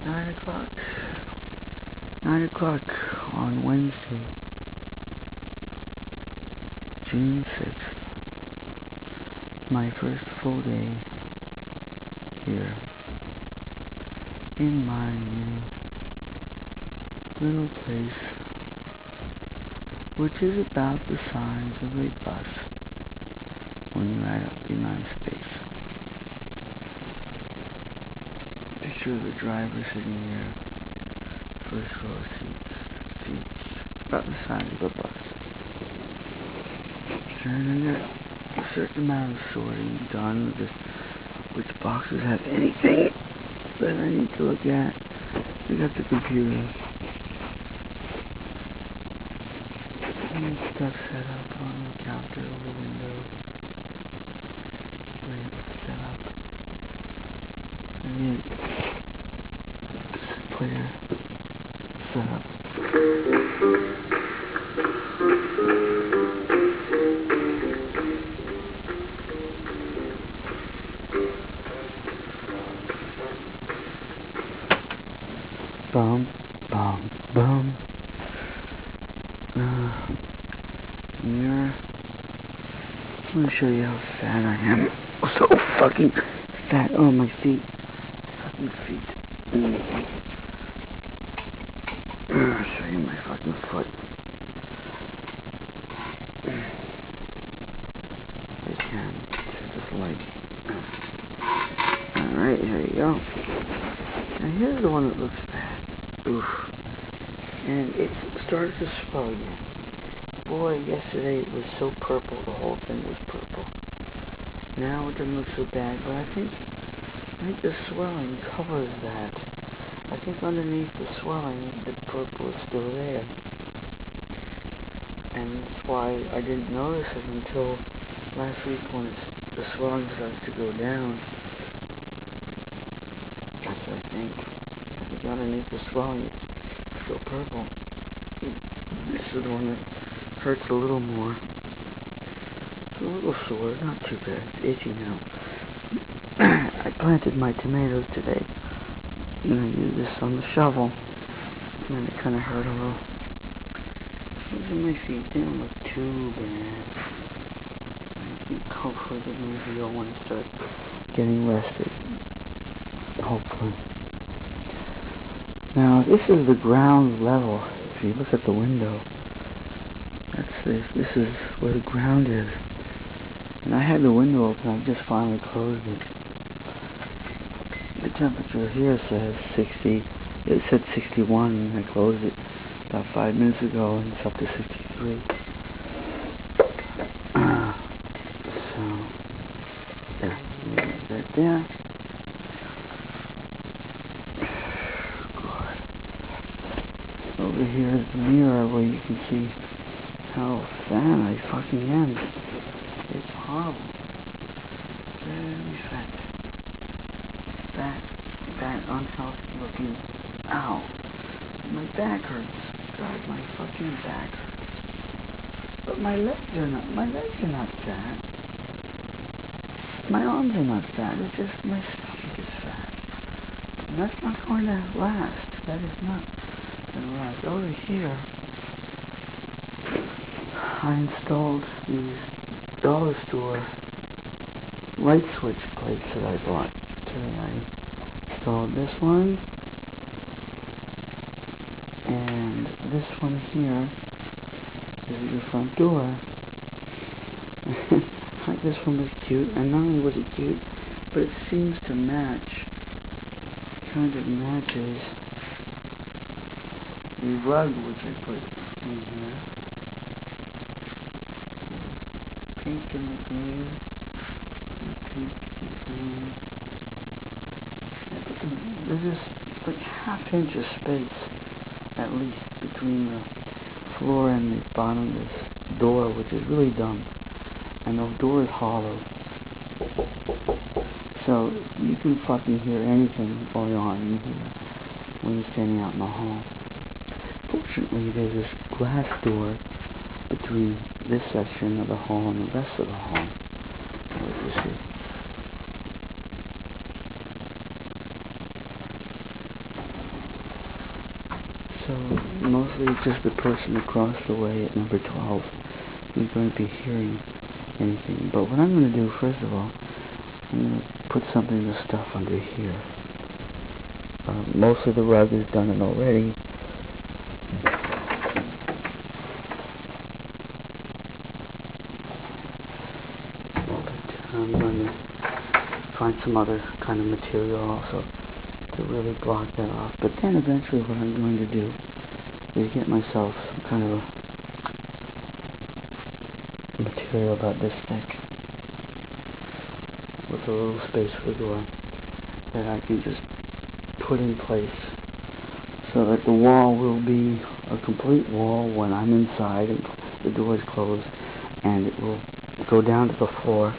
9 o'clock. 9 o'clock on Wednesday, June 6th. My first full day here in my new little place, which is about the size of a bus when you add up the amount of space. Picture of the driver sitting here, first row of seats about the size of a bus. And then there's a certain amount of sorting done with which boxes have anything that I need to look at. We got the computer. And stuff set up on the counter over the window. Lamp set up. And then player set up. Bum, bum, bum. Mirror. I'm gonna show you how fat I am. So fucking fat. Oh, my feet. Fucking feet. I'll show you my fucking foot. I can. Turn this light. Alright, here you go. Now here's the one that looks bad. Oof. And it started to swell again. Boy, yesterday it was so purple, the whole thing was purple. Now it doesn't look so bad, but I think the swelling covers that. I think underneath the swelling, the purple is still there. And that's why I didn't notice it until last week when the swelling starts to go down. That's what I think. I think underneath the swelling, it's still purple. This is the one that hurts a little more. It's a little sore, not too bad. It's itchy now. I planted my tomatoes today. And I used this on the shovel. And it kind of hurt a little. These are my feet. They don't look too bad. I think hopefully they're going to heal when I start getting rested. Hopefully. Now, this is the ground level. If you look at the window, this is where the ground is. And I had the window open, I just finally closed it. The temperature here says 60, it said 61 and I closed it about 5 minutes ago and it's up to 63. So, yeah, right there. God. Over here is the mirror where you can see how fat I fucking am. It's horrible. Very fat. Fat, unhealthy looking. Ow. My back hurts. God, my fucking back hurts. But my legs are not fat. My arms are not fat. It's just my stomach is fat. And that's not going to last. That is not going to last. Over here, I installed these dollar store light switch plates that I bought today. I installed this one and this one here. This is the front door. This one was cute, and not only was it cute, but it seems to match. Kind of matches the rug which I put in here. Pink and the green. Pink and green. There's this like half-inch of space, at least, between the floor and the bottom of this door, which is really dumb. And the door is hollow. So you can fucking hear anything going on in here when you're standing out in the hall. Fortunately, there's this glass door between this section of the hall and the rest of the hall. What you see? So mostly it's just the person across the way at number 12 who's going to be hearing anything. But what I'm going to do, first of all, I'm going to put something to stuff under here. Most of the rug is done already. But I'm going to find some other kind of material also to really block that off. But then eventually what I'm going to do is get myself some kind of a material about this thick with a little space for the door that I can just put in place so that the wall will be a complete wall when I'm inside and the door is closed, and it will go down to the floor,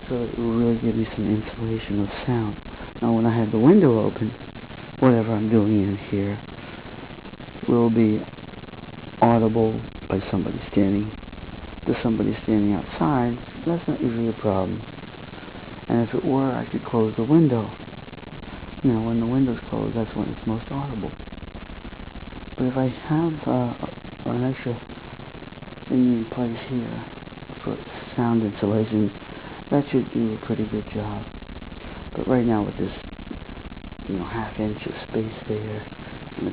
so it will really give me some insulation of sound. Now when I have the window open, whatever I'm doing in here will be audible by somebody standing outside. That's not usually a problem. And if it were, I could close the window. You know, when the window's closed, that's when it's most audible. But if I have an extra thing in place here for sound insulation, that should do a pretty good job. But right now with this, you know, half-inch of space there, and the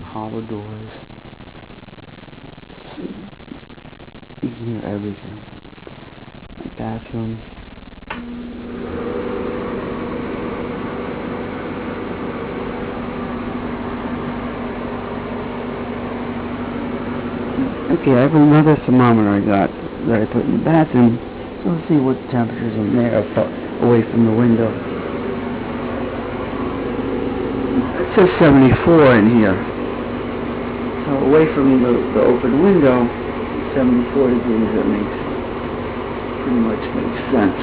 hollow doors, you can hear everything. My bathroom. Okay, I have another thermometer I got that I put in the bathroom. So let's see what the temperature's in there away from the window. It says 74 in here. So away from the open window, 74 degrees, that pretty much makes sense.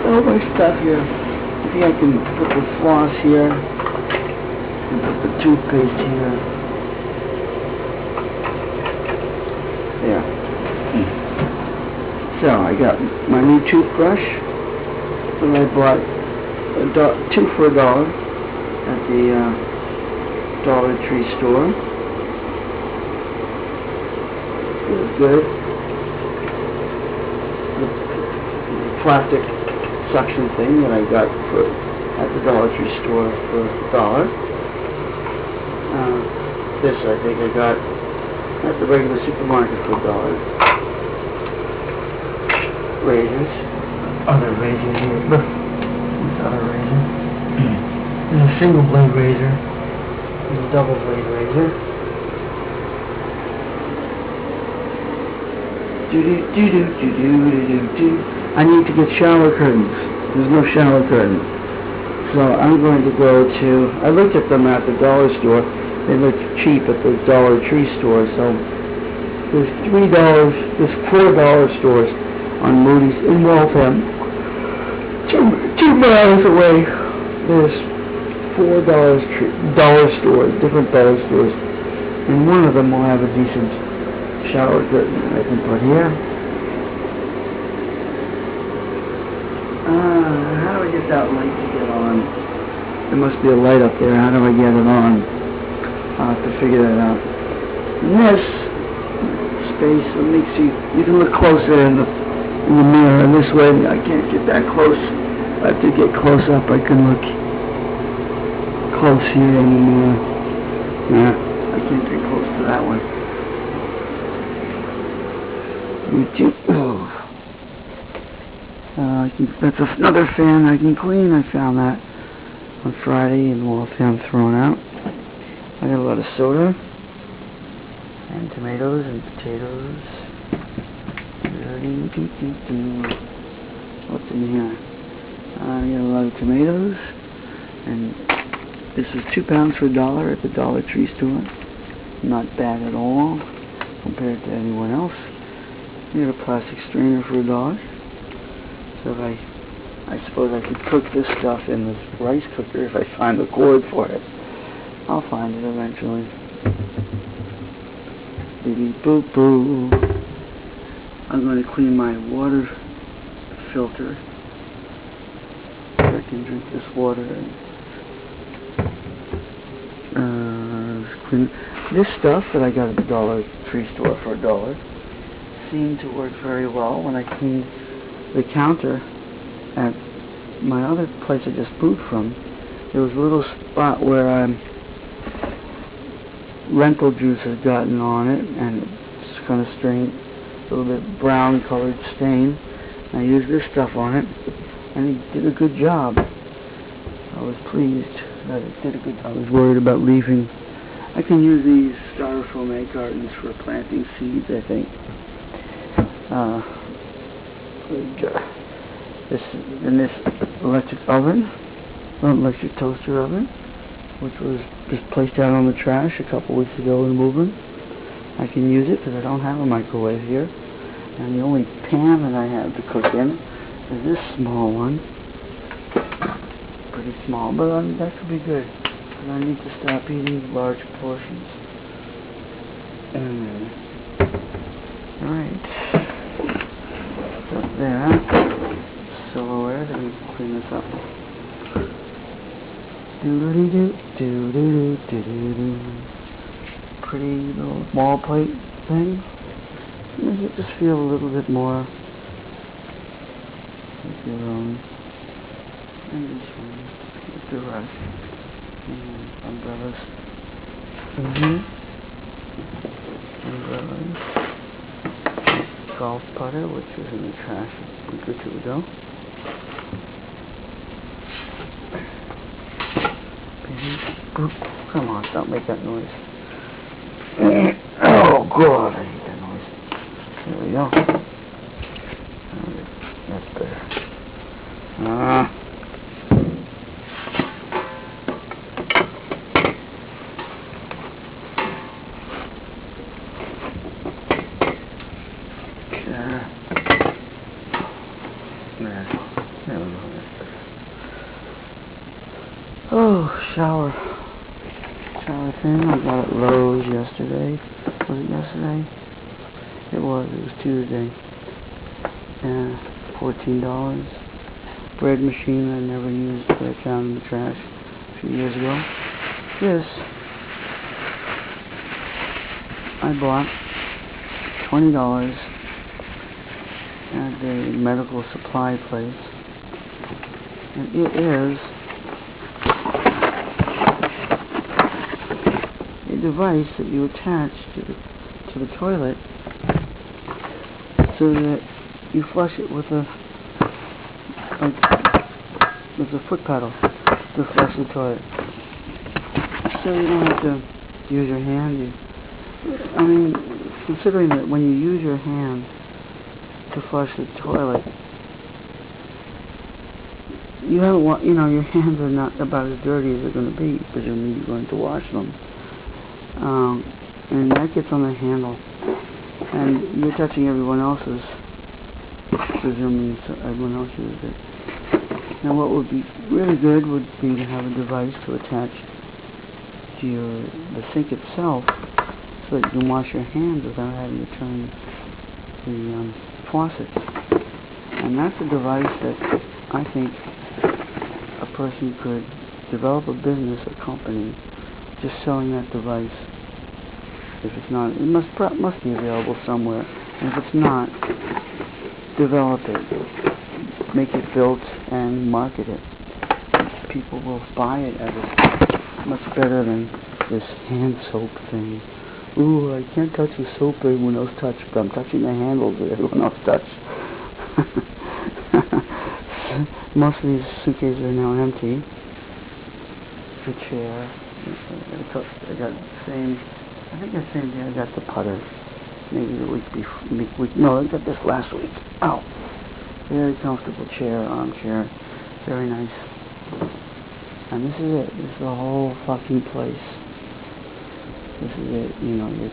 All my stuff here. I think I can put the floss here, and put the toothpaste here. There. So I got my new toothbrush that I bought two for $1 at the Dollar Tree store. It was good. The plastic suction thing that I got at the Dollar Tree store for $1. This I think I got at the regular supermarket for $1. Razors. Other razor here. Look. This other razor. There's a single blade razor. There's a double blade razor. I need to get shower curtains. There's no shower curtains. So I'm going to go to, I looked at them at the dollar store. They look cheap at the Dollar Tree store. So there's there's $4 stores on Moody's in Waltham. 2 miles away, there's $4 dollar stores, different dollar stores, and one of them will have a decent shower curtain that I can put here. How do I get that light to get on? There must be a light up there. How do I get it on? I'll have to figure that out. And this space, it makes you can look closer in the mirror. And this way, I can't get that close. I have to get close up. I can look close here in the mirror. Yeah, I can't get close to that one. That's another fan I can clean. I found that on Friday in Waltham, thrown out. I got a lot of soda and tomatoes and potatoes. What's in here? I got a lot of tomatoes, and this is 2 pounds for $1 at the Dollar Tree store. Not bad at all compared to anyone else. You got a plastic strainer for $1. So I suppose I could cook this stuff in this rice cooker if I find the cord for it. I'll find it eventually. Beep boop boo. I'm going to clean my water filter. can drink this water. Clean. This stuff that I got at the Dollar Tree store for $1 seemed to work very well when I cleaned the counter at my other place I just moved from. There was a little spot where lentil juice had gotten on it, and it's kind of stained, a little bit brown colored stain. I used this stuff on it, and it did a good job. I was pleased that it did a good job. I was worried about leaving. I can use these styrofoam egg cartons for planting seeds, I think. This electric toaster oven, which was just placed out on the trash a couple weeks ago in moving. I can use it because I don't have a microwave here. And the only pan that I have to cook in is this small one. Pretty small, but that could be good. And I need to stop eating large portions. Alright. Up there. Silverware, let me clean this up. Pretty little wall plate thing. Make it just feel a little bit more like your own. And this one, with the rest. And umbrellas. Umbrellas. Golf putter, which was in the trash a week or two ago. Come on, stop making that noise. Oh God, I hate that noise. There we go. That's better. There we go. That's better. Oh, shower thing. I got at Lowe's yesterday. Was it yesterday? It was Tuesday. $14. Bread machine I never used, but I found in the trash a few years ago. This I bought $20 at the medical supply place, and it is a device that you attach to the toilet so that you flush it with a foot pedal to flush the toilet. So you don't have to use your hand. I mean, considering that when you use your hand to flush the toilet, your hands are not about as dirty as they're going to be, presumably you're going to wash them. And that gets on the handle, and you're touching everyone else's, presumably everyone else uses it. Now what would be really good would be to have a device to attach to the sink itself so that you can wash your hands without having to turn the faucet. And that's a device that I think a person could develop a business, a company, just selling that device. If it's not, it must be available somewhere. And if it's not, develop it, make it built, and market it. People will buy it as it's much better than this hand soap thing. Ooh, I can't touch the soap everyone else touched, but I'm touching the handles that everyone else touched. Most of these suitcases are now empty. The chair. I got the same. I think the same day I got the putter. Maybe the week. No, I got this last week. Ow. Very comfortable chair, armchair. Very nice. And this is it. This is the whole fucking place. This is it. You're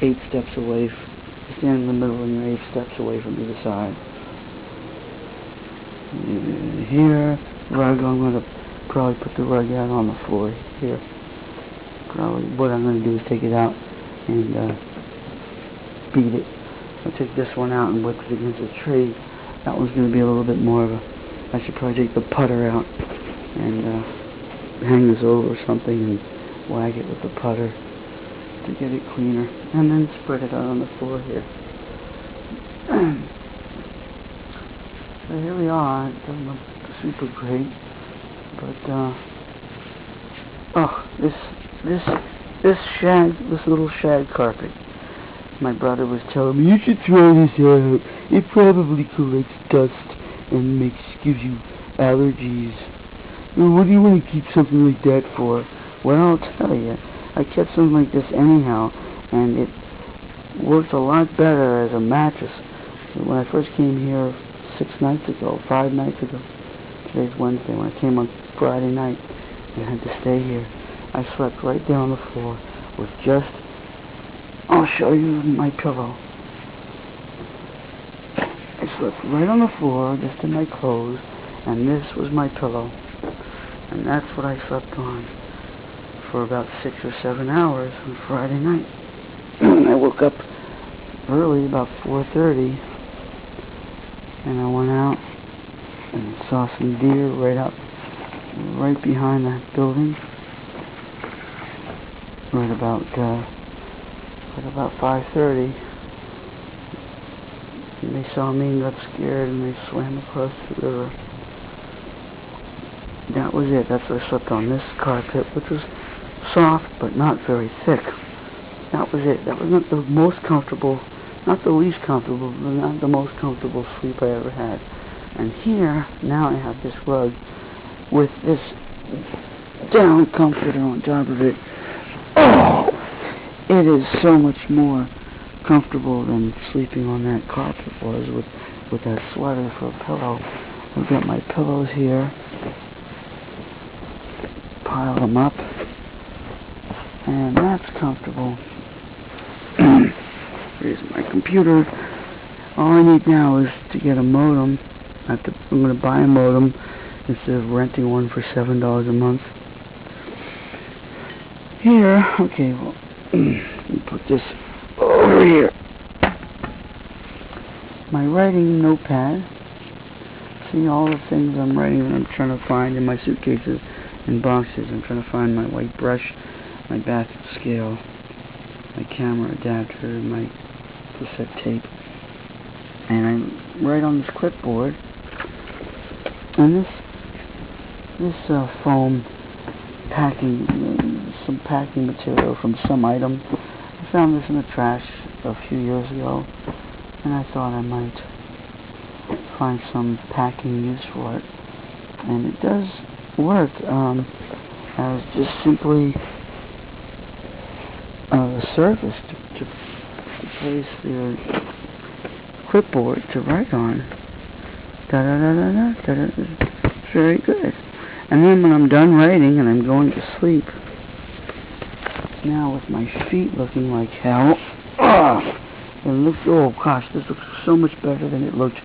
8 steps away. You stand in the middle and you're 8 steps away from either side. Here, rug. I'm going to probably put the rug out on the floor here. Probably what I'm going to do is take it out and beat it. I'll take this one out and whip it against a tree. That one's going to be a little bit more of a I should probably take the putter out and hang this over something and wag it with the putter to get it cleaner, and then spread it out on the floor here. So here we are. It doesn't look super great, but oh, this little shag carpet. My brother was telling me, you should throw this out. It probably collects dust and gives you allergies. Well, what do you want to keep something like that for? Well, I'll tell you, I kept something like this anyhow, and it worked a lot better as a mattress. When I first came here 5 nights ago, today's Wednesday, when I came on Friday night and had to stay here, I slept right down on the floor with just, I'll show you my pillow. I slept right on the floor, just in my clothes, and this was my pillow. And that's what I slept on for about 6 or 7 hours on Friday night. I woke up early, about 4:30, and I went out and saw some deer right behind that building. Right about 5:30. And they saw me and got scared, and they swam across the river. That was it. That's what I slept on, this carpet, which was soft but not very thick. That was it. That was not the most comfortable, not the least comfortable, but not the most comfortable sleep I ever had. And here, now I have this rug with this down comforter on top of it. Oh! It is so much more comfortable than sleeping on that carpet was with that sweater for a pillow. I've got my pillows here. Pile them up, and that's comfortable. Here's my computer. All I need now is to get a modem. I'm going to buy a modem instead of renting one for $7 a month. Here, okay, well, let me put this over here. My writing notepad. See all the things I'm writing that I'm trying to find in my suitcases and boxes. I'm trying to find my white brush, my bath scale, my camera adapter, my cassette tape. And I write on this clipboard. And this foam packing, some packing material from some item. I found this in the trash a few years ago, and I thought I might find some packing use for it. And it does work as just simply a surface to place your clipboard to write on. It's very good. And then when I'm done writing and I'm going to sleep, now with my feet looking like hell, it looks, oh gosh, this looks so much better than it looked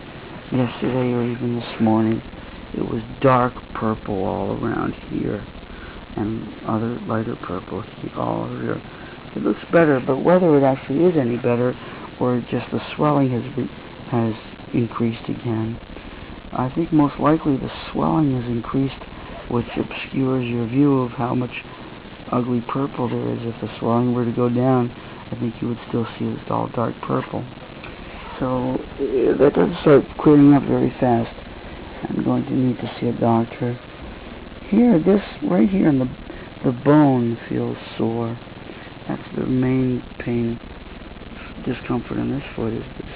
yesterday or even this morning. It was dark purple all around here, and other lighter purple all over here. It looks better, but whether it actually is any better, or just the swelling has increased again, I think most likely the swelling has increased, which obscures your view of how much ugly purple there is. If the swelling were to go down, I think you would still see it's all dark purple. So that doesn't start clearing up very fast. I'm going to need to see a doctor. Here, this right here in the bone feels sore. That's the main pain, discomfort in this foot is this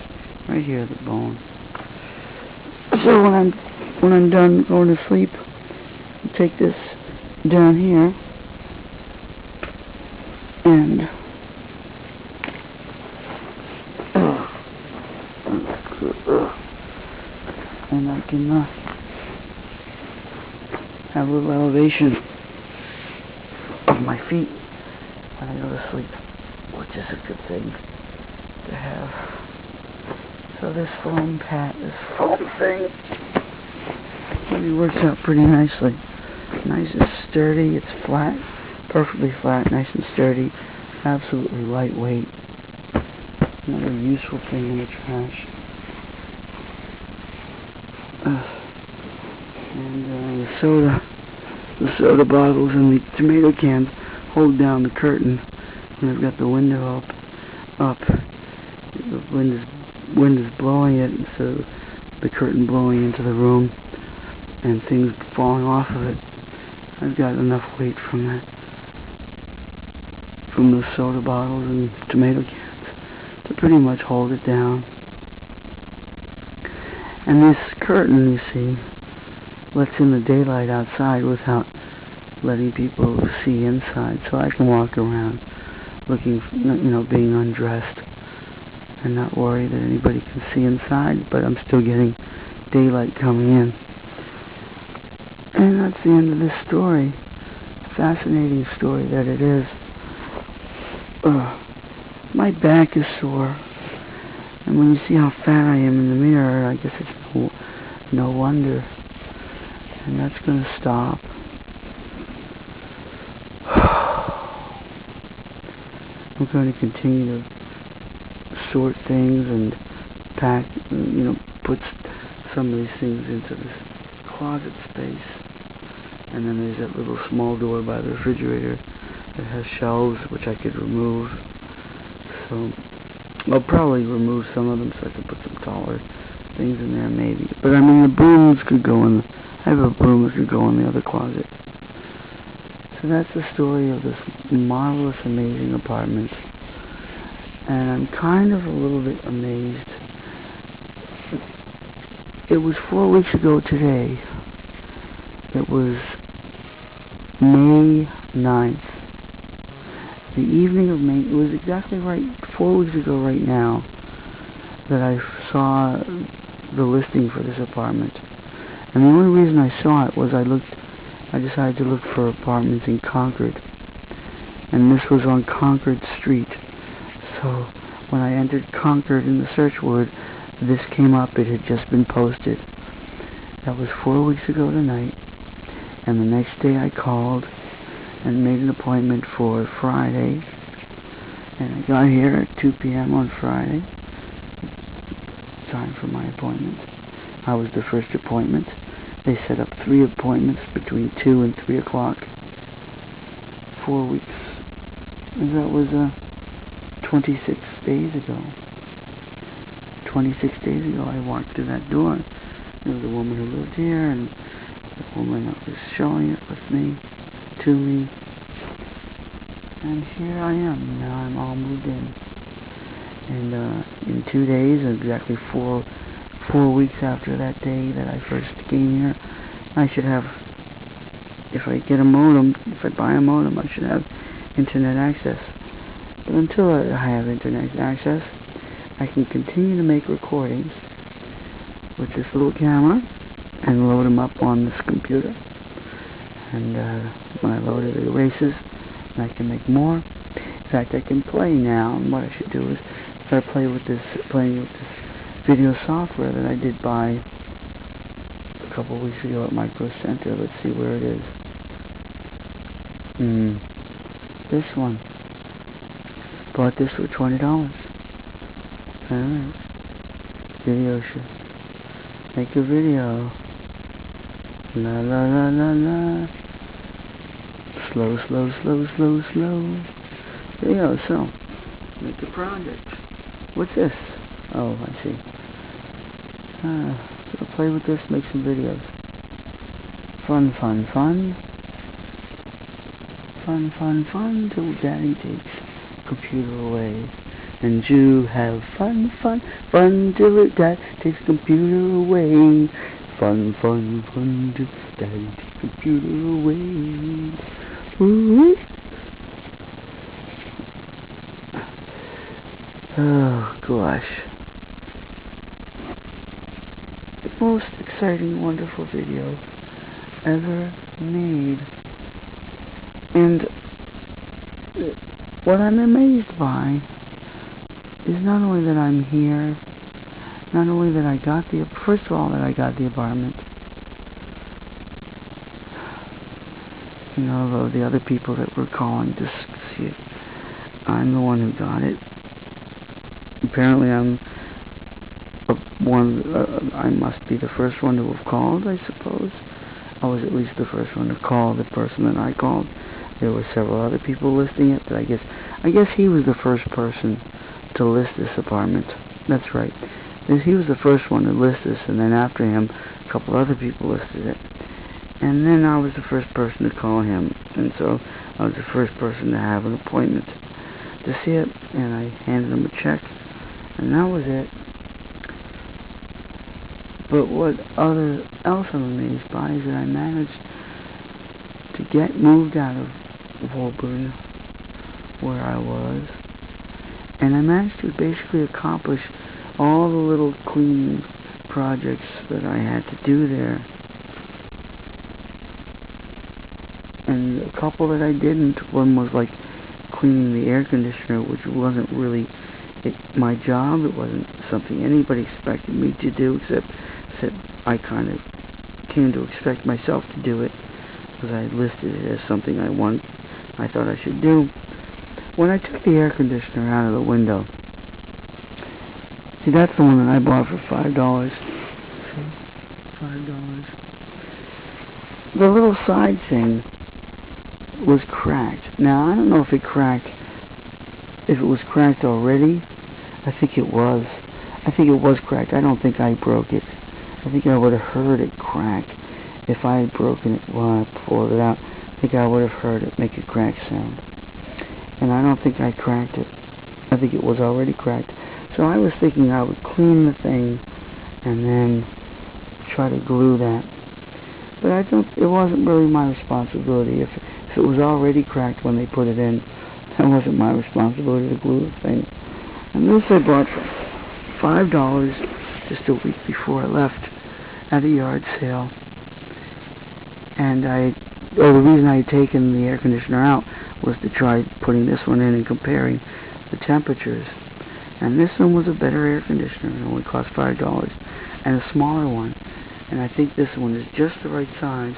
right here, the bone. So when I'm done going to sleep, I take this down here and I can have a little elevation of my feet when I go to sleep, which is a good thing to have. So this foam thing really works out pretty nicely. Nice and sturdy. It's flat, perfectly flat, nice and sturdy, absolutely lightweight. Another useful thing in the trash. soda bottles and the tomato cans hold down the curtain, and I've got the window up. The wind is blowing it, and so the curtain blowing into the room and things falling off of it. I've got enough weight from the soda bottles and tomato cans to pretty much hold it down. And this curtain, you see, lets in the daylight outside without letting people see inside, so I can walk around looking, being undressed and not worry that anybody can see inside, but I'm still getting daylight coming in. And that's the end of this story. Fascinating story that it is. My back is sore, and when you see how fat I am in the mirror, I guess it's no wonder. And that's going to stop. I'm going to continue to sort things and pack, put some of these things into this closet space. And then there's that little small door by the refrigerator that has shelves which I could remove. So I'll probably remove some of them so I can put some taller things in there maybe. But I mean, the brooms could go in. I have a broom that could go in the other closet. So that's the story of this marvelous, amazing apartment. And I'm kind of a little bit amazed. It was 4 weeks ago today. It was May 9th. The evening of May, it was exactly right, 4 weeks ago right now, that I saw the listing for this apartment. And the only reason I saw it was I decided to look for apartments in Concord. And this was on Concord Street. So when I entered Concord in the search word, this came up. It had just been posted. That was 4 weeks ago tonight. And the next day I called and made an appointment for Friday. And I got here at 2 p.m. on Friday. Time for my appointment. I was the first appointment. They set up 3 appointments between 2 and 3 o'clock. 4 weeks. And that was 26 days ago. 26 days ago I walked through that door. There was a woman who lived here, and the woman that was showing it to me. And here I am. Now I'm all moved in. And in 2 days, exactly 4 weeks after that day that I first came here, I should have, if I get a modem, if I buy a modem, I should have internet access. But until I have internet access, I can continue to make recordings with this little camera and load them up on this computer. And when I load it, it erases, and I can make more. In fact, I can play now, and what I should do is start playing with this video software that I did buy a couple of weeks ago at Micro Center. Let's see where it is. This one. Bought this for $20. Alright. Video should make a video. La la la la la. Slow, slow, slow, slow, slow. There you go. So, make a project. What's this? Oh, I see. So I'll play with this, make some videos. Fun, fun, fun. Fun, fun, fun, till Daddy takes computer away. And you have fun, fun, fun, till Dad takes computer away. Fun, fun, fun, till Daddy takes computer away. Ooh. Oh, gosh. The most exciting, wonderful video ever made. And what I'm amazed by is not only that I'm here, not only that I got first of all, that I got the apartment. Although the other people that were calling to see it, I'm the one who got it. Apparently I must be the first one to have called, I suppose. I was at least the first one to call the person that I called. There were several other people listing it, but I guess he was the first person to list this apartment. That's right. He was the first one to list this, and then after him, a couple other people listed it. And then I was the first person to call him, and so I was the first person to have an appointment to see it, and I handed him a check, and that was it. But what else I'm amazed by is that I managed to get moved out of Woburn, where I was, and I managed to basically accomplish all the little cleaning projects that I had to do there. And a couple that I didn't, one was like cleaning the air conditioner, which wasn't really my job. It wasn't something anybody expected me to do, except I kind of came to expect myself to do it, because I listed it as something I thought I should do. When I took the air conditioner out of the window, see, that's the one that I bought for $5. See? $5. The little side thing was cracked. Now, I don't know if it was cracked already. I think it was. I think it was cracked. I don't think I broke it. I think I would have heard it crack. If I had broken it while I pulled it out, I think I would have heard it make a crack sound. And I don't think I cracked it. I think it was already cracked. So I was thinking I would clean the thing and then try to glue that. But it wasn't really my responsibility. If it was already cracked when they put it in, that wasn't my responsibility to glue the thing. And this I bought for $5 just a week before I left at a yard sale. And the reason I had taken the air conditioner out was to try putting this one in and comparing the temperatures. And this one was a better air conditioner. It only cost $5, and a smaller one. And I think this one is just the right size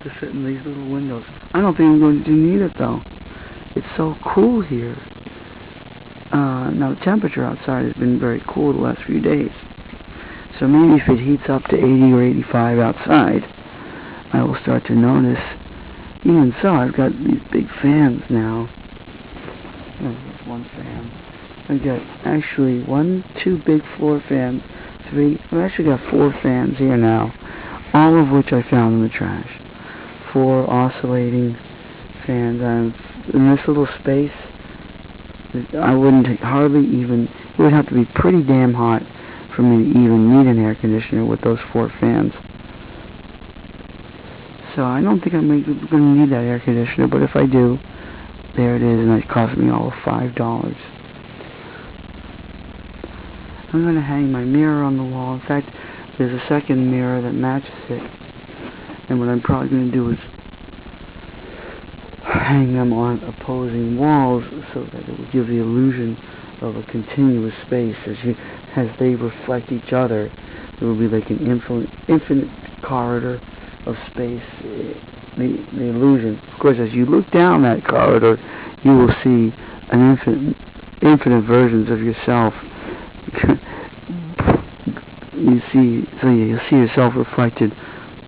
to fit in these little windows. I don't think I'm going to need it, though. It's so cool here. Now, the temperature outside has been very cool the last few days. So maybe if it heats up to 80 or 85 outside, I will start to notice. Even so, I've got these big fans now. There's one fan. I've got actually 2 big floor fans, 3. I've actually got 4 fans here now, all of which I found in the trash. 4 oscillating fans. In this little space, I wouldn't hardly even. It would have to be pretty damn hot for me to even need an air conditioner with those 4 fans. So I don't think I'm going to need that air conditioner, but if I do, there it is, and it cost me all of $5. I'm going to hang my mirror on the wall. In fact, there's a second mirror that matches it, and what I'm probably going to do is hang them on opposing walls so that it will give the illusion of a continuous space. As they reflect each other, there will be like an infinite corridor of space, the illusion. Of course, as you look down that corridor, you will see an infinite versions of yourself. You'll see yourself reflected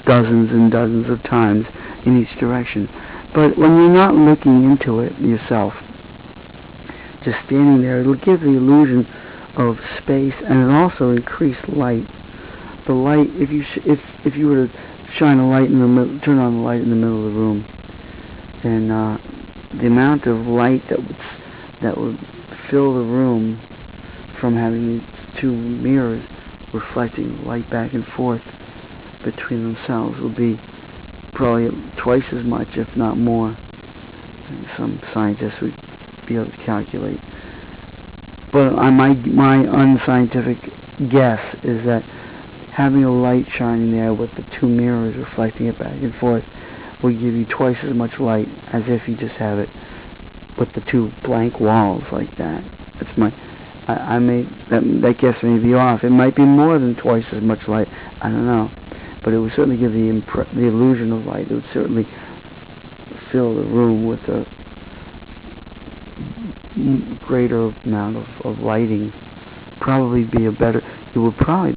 dozens and dozens of times in each direction. But when you're not looking into it yourself, just standing there, it'll give the illusion of space, and it'll also increase light. The light, if you were to shine a light in the middle, turn on the light in the middle of the room, then the amount of light that would fill the room from having these 2 mirrors reflecting light back and forth between themselves would be probably twice as much, if not more. And some scientists would be able to calculate. But my unscientific guess is that having a light shining there with the 2 mirrors reflecting it back and forth will give you twice as much light as if you just have it with the 2 blank walls like that. That's my. That guess may be off. It might be more than twice as much light. I don't know, but it would certainly give the illusion of light. It would certainly fill the room with a greater amount of lighting. Probably be a better. It would probably